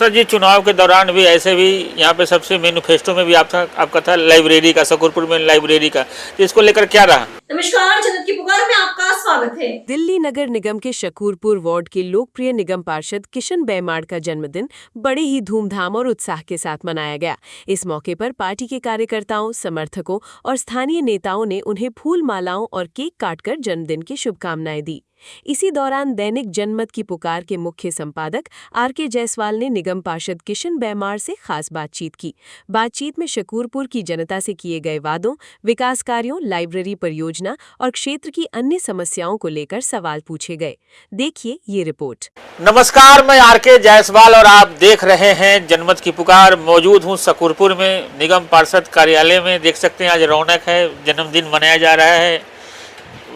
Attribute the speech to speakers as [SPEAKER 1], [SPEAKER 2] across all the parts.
[SPEAKER 1] Sir जी, चुनाव के दौरान भी ऐसे भी यहाँ पे सबसे मैनिफेस्टो में भी आपका था लाइब्रेरी का, शकूरपुर में लाइब्रेरी का, तो इसको लेकर क्या रहा?
[SPEAKER 2] नमस्कार, जन्नत की पुकार में आपका स्वागत है।
[SPEAKER 3] दिल्ली नगर निगम के शकूरपुर वार्ड के लोकप्रिय निगम पार्षद किशन बेमाड़ का जन्मदिन बड़े ही धूमधाम और उत्साह के साथ मनाया गया। इस मौके पर पार्टी के कार्यकर्ताओं, समर्थकों और स्थानीय नेताओं ने उन्हें फूल मालाओं और केक काटकर जन्मदिन की शुभकामनाएं दी। इसी दौरान दैनिक जनमत की पुकार के मुख्य संपादक आर.के. जायसवाल ने निगम पार्षद किशन बेमाड़ से खास बातचीत की। बातचीत में शकूरपुर की जनता से किए गए वादों, विकास कार्यों, लाइब्रेरी परियोजना और क्षेत्र की अन्य समस्याओं को लेकर सवाल पूछे गए। देखिए ये रिपोर्ट।
[SPEAKER 1] नमस्कार, मैं आर.के. जायसवाल और आप देख रहे हैं जनमत की पुकार। मौजूद हूँ शकूरपुर में, निगम पार्षद कार्यालय में। देख सकते हैं आज रौनक है, जन्मदिन मनाया जा रहा है।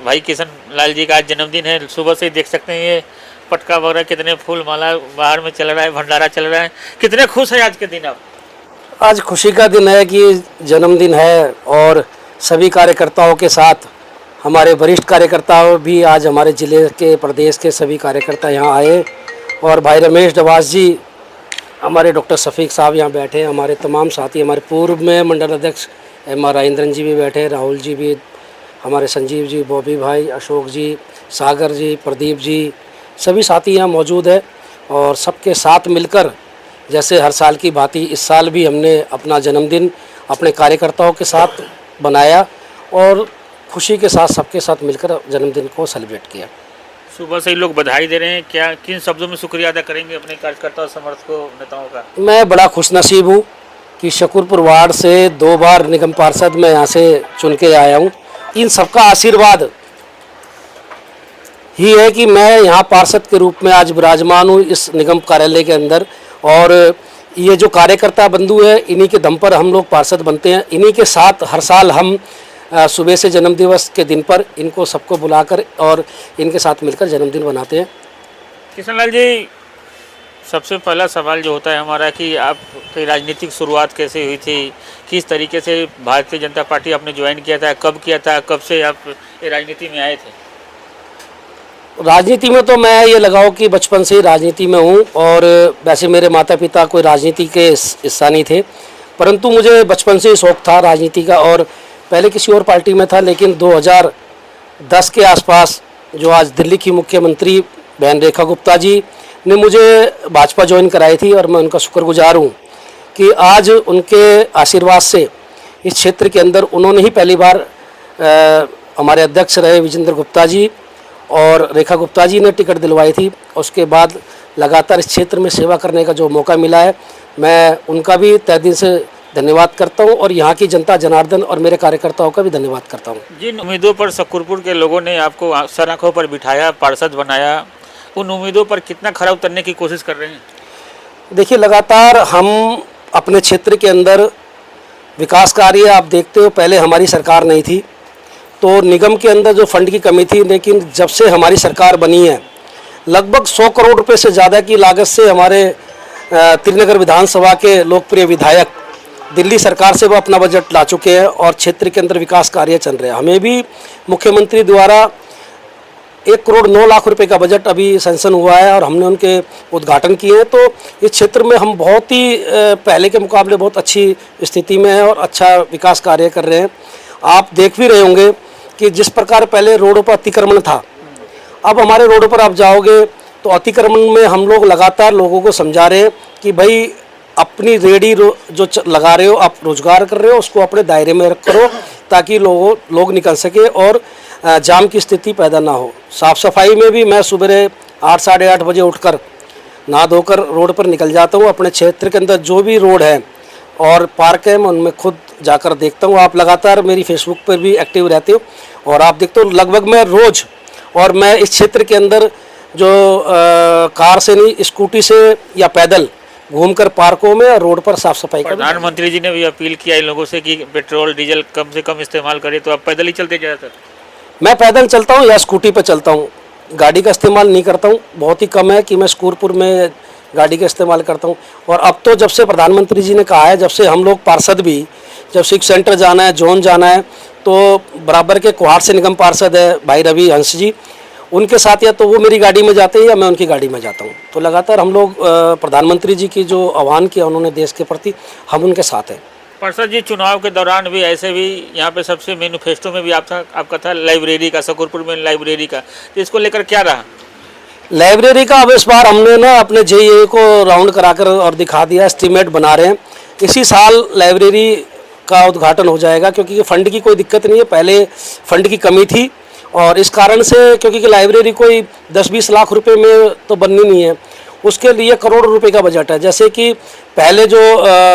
[SPEAKER 1] भाई किशन लाल जी का आज जन्मदिन है। सुबह से देख सकते हैं ये पटका वगैरह, कितने फूल माला बाहर में चल रहा है, भंडारा चल रहा है। कितने खुश है आज के दिन आप?
[SPEAKER 4] आज खुशी का दिन है कि जन्मदिन है और सभी कार्यकर्ताओं के साथ हमारे वरिष्ठ कार्यकर्ता भी आज हमारे ज़िले के, प्रदेश के सभी कार्यकर्ता यहाँ आए और भाई रमेश डवास जी, हमारे डॉक्टर शफीक साहब यहाँ बैठे, हमारे तमाम साथी, हमारे पूर्व में मंडल अध्यक्ष M.R. राजेंद्रन जी भी बैठे, राहुल जी भी, हमारे संजीव जी, बॉबी भाई, अशोक जी, सागर जी, प्रदीप जी, सभी साथी यहाँ मौजूद है। और सबके साथ मिलकर जैसे हर साल की भांति इस साल भी हमने अपना जन्मदिन अपने कार्यकर्ताओं के साथ बनाया और खुशी के साथ सबके साथ मिलकर जन्मदिन को सेलिब्रेट किया।
[SPEAKER 1] सुबह से ही लोग बधाई दे रहे हैं। क्या, किन शब्दों में शुक्रिया अदा करेंगे अपने कार्यकर्ता, समर्थकों, नेताओं का?
[SPEAKER 4] मैं बड़ा खुशनसीब हूँ कि शकूरपुर वार्ड से 2 बार निगम पार्षद मैं यहाँ से चुन के आया हूँ। इन सबका आशीर्वाद ही है कि मैं यहाँ पार्षद के रूप में आज विराजमान हूँ इस निगम कार्यालय के अंदर। और ये जो कार्यकर्ता बंधु है, इन्हीं के दम पर हम लोग पार्षद बनते हैं। इन्हीं के साथ हर साल हम सुबह से जन्मदिवस के दिन पर इनको सबको बुलाकर और इनके साथ मिलकर जन्मदिन बनाते हैं।
[SPEAKER 1] किशन लाल जी, सबसे पहला सवाल जो होता है हमारा कि आपकी राजनीतिक शुरुआत कैसे हुई थी, किस तरीके से भारतीय जनता पार्टी आपने ज्वाइन किया था, कब किया था, कब से आप राजनीति में आए थे?
[SPEAKER 4] राजनीति में तो मैं ये लगाऊं कि बचपन से ही राजनीति में हूँ और वैसे मेरे माता पिता कोई राजनीति के हिस्सा नहीं थे, परंतु मुझे बचपन से ही शौक़ था राजनीति का। और पहले किसी और पार्टी में था, लेकिन 2010 के आसपास जो आज दिल्ली की मुख्यमंत्री बहन रेखा गुप्ता जी ने मुझे भाजपा ज्वाइन कराई थी और मैं उनका शुक्रगुजार हूँ कि आज उनके आशीर्वाद से इस क्षेत्र के अंदर उन्होंने ही पहली बार हमारे अध्यक्ष रहे विजेंद्र गुप्ता जी और रेखा गुप्ता जी ने टिकट दिलवाई थी। उसके बाद लगातार इस क्षेत्र में सेवा करने का जो मौका मिला है, मैं उनका भी तहे दिल से धन्यवाद करता हूं और यहाँ की जनता जनार्दन और मेरे कार्यकर्ताओं का भी धन्यवाद करता हूं।
[SPEAKER 1] जिन उम्मीदों पर शकूरपुर के लोगों ने आपको सर आँखों पर बिठाया, पार्षद बनाया, उन उम्मीदों पर कितना खरा उतरने की कोशिश कर रहे हैं?
[SPEAKER 4] देखिए, लगातार हम अपने क्षेत्र के अंदर विकास कार्य, आप देखते हो पहले हमारी सरकार नहीं थी तो निगम के अंदर जो फंड की कमी थी, लेकिन जब से हमारी सरकार बनी है लगभग 100 करोड़ रुपए से ज़्यादा की लागत से हमारे त्रिनगर विधानसभा के लोकप्रिय विधायक दिल्ली सरकार से वो अपना बजट ला चुके हैं और क्षेत्र के अंदर विकास कार्य चल रहे हैं। हमें भी मुख्यमंत्री द्वारा 1 करोड़ 9 लाख रुपए का बजट अभी सैंक्शन हुआ है और हमने उनके उद्घाटन किए हैं। तो इस क्षेत्र में हम बहुत ही पहले के मुकाबले बहुत अच्छी स्थिति में हैं और अच्छा विकास कार्य कर रहे हैं। आप देख भी रहे होंगे कि जिस प्रकार पहले रोडों पर अतिक्रमण था, अब हमारे रोडों पर आप जाओगे तो अतिक्रमण में हम लोग लगातार लोगों को समझा रहे हैं कि भाई अपनी रेडी जो लगा रहे हो, आप रोजगार कर रहे हो, उसको अपने दायरे में रख करो ताकि लोग निकल सके और जाम की स्थिति पैदा ना हो। साफ़ सफाई में भी मैं सुबह 8 साढ़े 8 बजे उठकर नहा धोकर रोड पर निकल जाता हूँ। अपने क्षेत्र के अंदर जो भी रोड है और पार्क है, मैं उनमें खुद जाकर देखता हूँ। आप लगातार मेरी फेसबुक पर भी एक्टिव रहते हो और आप देखते हो लगभग मैं रोज़, और मैं इस क्षेत्र के अंदर जो कार से नहीं, स्कूटी से या पैदल घूमकर पार्कों में और रोड पर साफ सफाई कर।
[SPEAKER 1] प्रधानमंत्री जी ने भी अपील किया इन लोगों से कि पेट्रोल डीजल कम से कम इस्तेमाल करें, तो आप पैदल ही चलते ज़्यादातर?
[SPEAKER 4] मैं पैदल चलता हूँ या स्कूटी पर चलता हूँ, गाड़ी का इस्तेमाल नहीं करता हूँ। बहुत ही कम है कि मैं शकूरपुर में गाड़ी का इस्तेमाल करता हूँ। और अब तो जब से प्रधानमंत्री जी ने कहा है, जब से हम लोग पार्षद भी, जब सिक्स सेंटर जाना है, जोन जाना है, तो बराबर के कोहाट से निगम पार्षद है भाई रवि हंस जी, उनके साथ या तो वो मेरी गाड़ी में जाते हैं या मैं उनकी गाड़ी में जाता हूँ। तो लगातार हम लोग प्रधानमंत्री जी की जो आह्वान किया उन्होंने देश के प्रति, हम उनके साथ हैं।
[SPEAKER 1] पार्षद जी, चुनाव के दौरान भी ऐसे भी यहाँ पे सबसे मैनिफेस्टो में भी आपका था लाइब्रेरी का, शकूरपुर में लाइब्रेरी का, तो इसको लेकर क्या रहा?
[SPEAKER 4] लाइब्रेरी का अब इस बार हमने ना अपने जेईए को राउंड कराकर और दिखा दिया, एस्टीमेट बना रहे हैं। इसी साल लाइब्रेरी का उद्घाटन हो जाएगा, क्योंकि फंड की कोई दिक्कत नहीं है, पहले फंड की कमी थी और इस कारण से, क्योंकि लाइब्रेरी कोई 10-20 लाख रुपए में तो बननी नहीं है, उसके लिए करोड़ रुपए का बजट है। जैसे कि पहले जो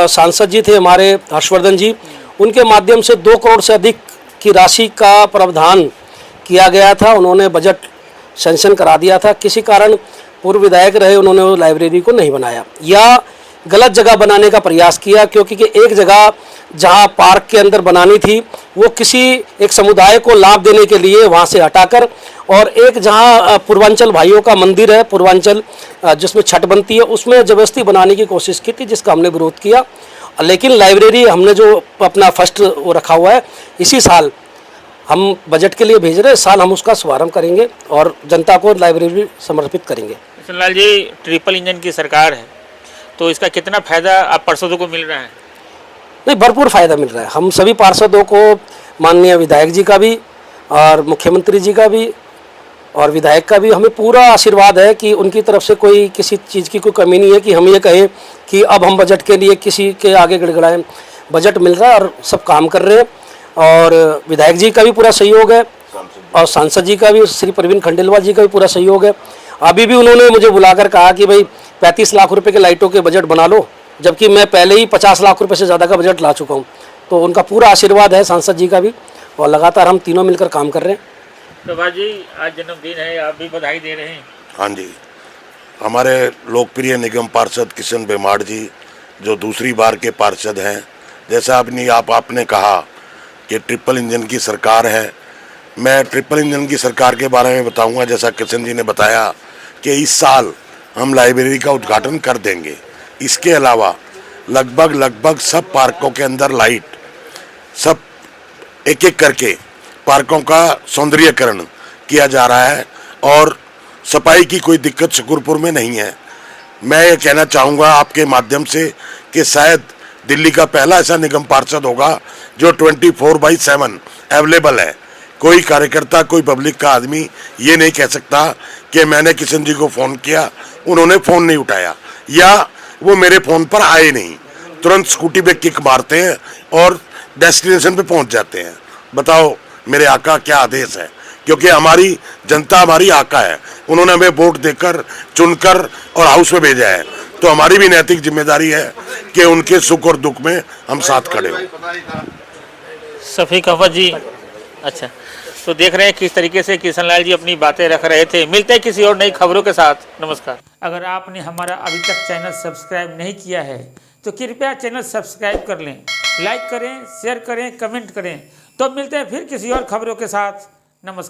[SPEAKER 4] सांसद जी थे हमारे हर्षवर्धन जी, उनके माध्यम से 2 करोड़ से अधिक की राशि का प्रावधान किया गया था, उन्होंने बजट सेंक्शन करा दिया था। किसी कारण पूर्व विधायक रहे, उन्होंने वो लाइब्रेरी को नहीं बनाया या गलत जगह बनाने का प्रयास किया, क्योंकि एक जगह जहां पार्क के अंदर बनानी थी वो किसी एक समुदाय को लाभ देने के लिए वहां से हटाकर, और एक जहां पूर्वांचल भाइयों का मंदिर है, पूर्वांचल जिसमें छठ बनती है, उसमें जबरदस्ती बनाने की कोशिश की थी, जिसका हमने विरोध किया। लेकिन लाइब्रेरी हमने जो अपना फर्स्ट वो रखा हुआ है, इसी साल हम बजट के लिए भेज रहे हैं, इस साल हम उसका शुभारंभ करेंगे और जनता को लाइब्रेरी समर्पित करेंगे।
[SPEAKER 1] किशनलाल जी, ट्रिपल इंजन की सरकार है, तो इसका कितना फायदा आप पार्षदों को मिल रहा है?
[SPEAKER 4] नहीं, भरपूर फायदा मिल रहा है। हम सभी पार्षदों को, माननीय विधायक जी का भी और मुख्यमंत्री जी का भी और विधायक का भी, हमें पूरा आशीर्वाद है कि उनकी तरफ से कोई किसी चीज़ की कोई कमी नहीं है कि हम ये कहें कि अब हम बजट के लिए किसी के आगे गिड़गिड़ाएं। बजट मिल रहा है और सब काम कर रहे हैं, और विधायक जी का भी पूरा सहयोग है और सांसद जी का भी, श्री प्रवीण खंडेलवाल जी का भी पूरा सहयोग है। अभी भी उन्होंने मुझे बुलाकर कहा कि भाई 35 लाख रुपए के लाइटों के बजट बना लो, जबकि मैं पहले ही 50 लाख रुपए से ज़्यादा का बजट ला चुका हूँ। तो उनका पूरा आशीर्वाद है, सांसद जी का भी, और लगातार हम तीनों मिलकर काम कर रहे हैं।
[SPEAKER 1] तो भाजी, आज जन्मदिन है, आप भी बधाई दे रहे हैं?
[SPEAKER 5] हाँ जी, हमारे लोकप्रिय निगम पार्षद किशन बेमाड़ जी जो दूसरी बार के पार्षद हैं, जैसा आपने कहा कि ट्रिपल इंजन की सरकार है, मैं ट्रिपल इंजन की सरकार के बारे में बताऊंगा। जैसा किशन जी ने बताया कि इस साल हम लाइब्रेरी का उद्घाटन कर देंगे। इसके अलावा लगभग सब पार्कों के अंदर लाइट, सब एक एक करके पार्कों का सौंदर्यीकरण किया जा रहा है और सफाई की कोई दिक्कत शकूरपुर में नहीं है। मैं ये कहना चाहूँगा आपके माध्यम से कि शायद दिल्ली का पहला ऐसा निगम पार्षद होगा जो 24/7 अवेलेबल है। कोई कार्यकर्ता, कोई पब्लिक का आदमी ये नहीं कह सकता कि मैंने किशन जी को फ़ोन किया, उन्होंने फ़ोन नहीं उठाया या वो मेरे फ़ोन पर आए नहीं। तुरंत स्कूटी पे किक मारते हैं और डेस्टिनेशन पे पहुंच जाते हैं। बताओ मेरे आका क्या आदेश है, क्योंकि हमारी जनता हमारी आका है, उन्होंने हमें वोट देकर, चुनकर और हाउस में भेजा है, तो हमारी भी नैतिक जिम्मेदारी है कि उनके सुख और दुख में हम साथ खड़े हों।
[SPEAKER 1] शफीक अहमद जी, अच्छा, तो देख रहे हैं किस तरीके से किशनलाल जी अपनी बातें रख रहे थे। मिलते हैं किसी और नई खबरों के साथ। नमस्कार। अगर आपने हमारा अभी तक चैनल सब्सक्राइब नहीं किया है तो कृपया चैनल सब्सक्राइब कर लें, लाइक करें, शेयर करें, कमेंट करें। तो मिलते हैं फिर किसी और खबरों के साथ। नमस्कार।